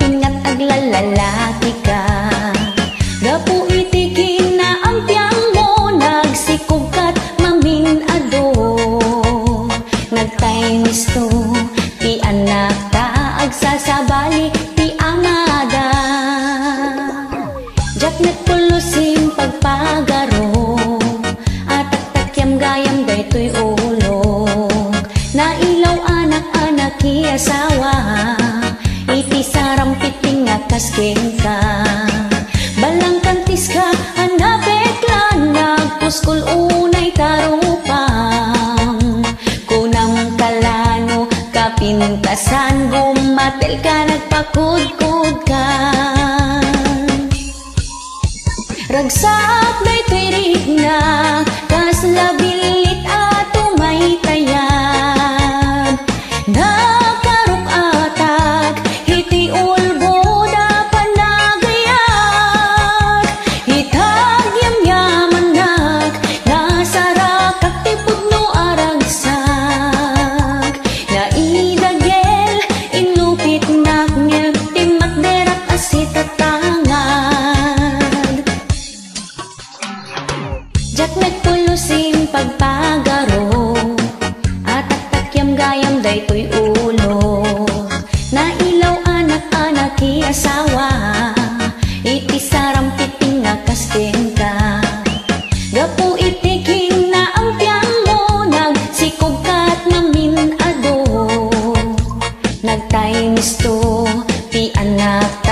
ingat aglalalaki ka. Gapu iti kinaampiang mo, nagsikog kat maminado. Nagtay misto, ti anak ta, agsasabali, ti amada. Jak nagpulusim pagpagaro, at takyam gayam daytoy ulog. Nailaw anak-anak asawa, iti sarampiting nga kasking ka. Balang kantis ka, anapeklan, nagpuskol unay tarupang. Kunam kalano, kapintasan, gumatel ka, nagpakudkud ka. Ragsak daytoy rigna, kas labilit at umay tayag. Nakaruk atak, iti ulbo da panagayag. Hitag yam-yaman nak, nasarakak ti pudno aragsak. Naidagel, inupit nak niya, timak derak asit at tangad. Jak nagpulusim pagpagaro, at takyam gayam daytoy ulog. Nailaw anak-anak asawa, iti sarampiting nga kasking ka. Gapu iti kinaampiang mo, nagsikog kat maminado. Nagtay misto, ti anak